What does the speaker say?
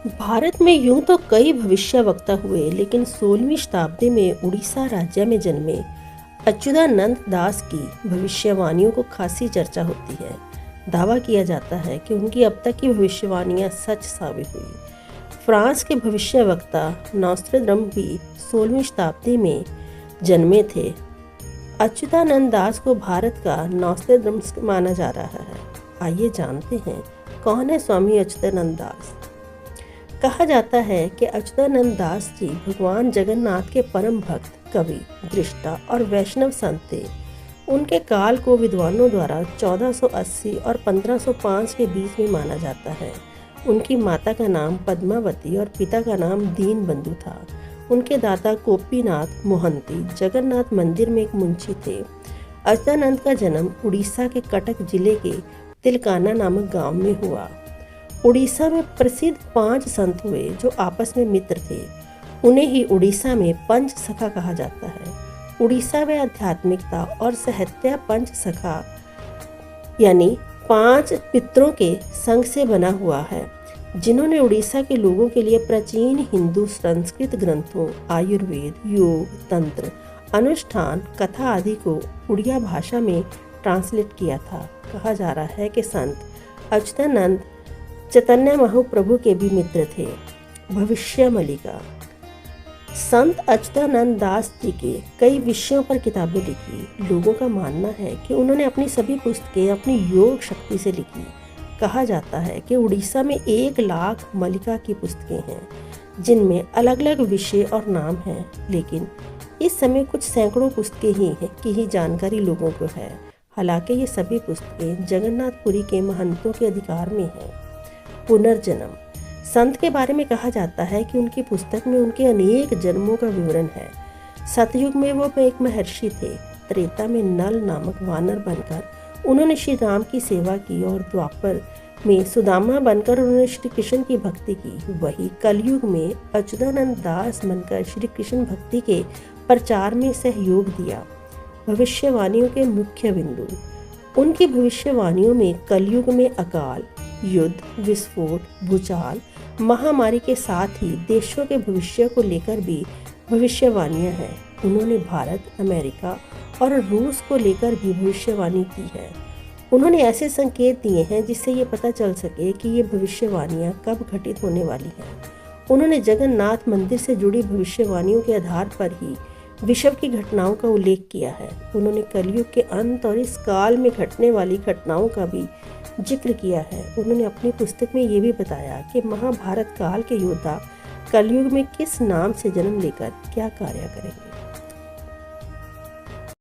भारत में यूं तो कई भविष्यवक्ता हुए, लेकिन 16वीं शताब्दी में उड़ीसा राज्य में जन्मे अच्युतानंद दास की भविष्यवाणियों को खासी चर्चा होती है। दावा किया जाता है कि उनकी अब तक की भविष्यवाणियां सच साबित हुई। फ्रांस के भविष्यवक्ता नॉस्ट्रेडमस भी 16वीं शताब्दी में जन्मे थे। अच्युतानंद दास को भारत का नॉस्ट्रेडमस माना जा रहा है। आइए जानते हैं कौन है स्वामी अच्युतानंद दास। कहा जाता है कि अच्युतानंद दास जी भगवान जगन्नाथ के परम भक्त, कवि, दृष्टा और वैष्णव संत थे। उनके काल को विद्वानों द्वारा 1480 और 1505 के बीच में माना जाता है। उनकी माता का नाम पद्मावती और पिता का नाम दीनबंधु था। उनके दादा गोपीनाथ मोहंती जगन्नाथ मंदिर में एक मुंशी थे। अच्युतानंद का जन्म उड़ीसा के कटक जिले के तिलकाना नामक गांव में हुआ। उड़ीसा में प्रसिद्ध 5 संत हुए जो आपस में मित्र थे। उन्हें ही उड़ीसा में पंच सखा कहा जाता है। उड़ीसा में आध्यात्मिकता और साहित्य पंच सखा यानी 5 पितरों के संघ से बना हुआ है, जिन्होंने उड़ीसा के लोगों के लिए प्राचीन हिंदू संस्कृत ग्रंथों, आयुर्वेद, योग, तंत्र, अनुष्ठान, कथा आदि को उड़िया भाषा में ट्रांसलेट किया था। कहा जा रहा है कि संत अच्युतानंद चैतन्य महाप्रभु के भी मित्र थे। भविष्य मलिका। संत अच्युतानंद दास जी के कई विषयों पर किताबें लिखी। लोगों का मानना है कि उन्होंने अपनी सभी पुस्तकें अपनी योग शक्ति से लिखी। कहा जाता है कि उड़ीसा में 1 लाख मलिका की पुस्तकें हैं, जिनमें अलग अलग विषय और नाम हैं, लेकिन इस समय कुछ सैकड़ों पुस्तकें ही हैं की ही जानकारी लोगों को है। हालांकि ये सभी पुस्तकें जगन्नाथपुरी के महंतों के अधिकार में हैं। पुनर्जन्म। संत के बारे में कहा जाता है कि उनकी पुस्तक में उनके अनेक जन्मों का विवरण है। सतयुग में वो एक महर्षि थे। त्रेता में नल नामक वानर बनकर उन्होंने श्री राम की सेवा की और द्वापर में सुदामा बनकर उन्होंने श्री कृष्ण की भक्ति की। वही कलयुग में अच्युतानंद दास बनकर श्री कृष्ण भक्ति के प्रचार में सहयोग दिया। भविष्यवाणियों के मुख्य बिंदु। उनकी भविष्यवाणियों में कलयुग में अकाल, युद्ध, विस्फोट, भूचाल, महामारी के साथ ही देशों के भविष्य को लेकर भी भविष्यवाणियां हैं। उन्होंने भारत, अमेरिका और रूस को लेकर भी भविष्यवाणी की है। उन्होंने ऐसे संकेत दिए हैं जिससे ये पता चल सके कि ये भविष्यवाणियां कब घटित होने वाली हैं। उन्होंने जगन्नाथ मंदिर से जुड़ी भविष्यवाणियों के आधार पर ही विश्व की घटनाओं का उल्लेख किया है। उन्होंने कलयुग के अंत और इस काल में घटने वाली घटनाओं का भी जिक्र किया है। उन्होंने अपनी पुस्तक में ये भी बताया कि महाभारत काल के योद्धा कलयुग में किस नाम से जन्म लेकर क्या कार्य करेंगे।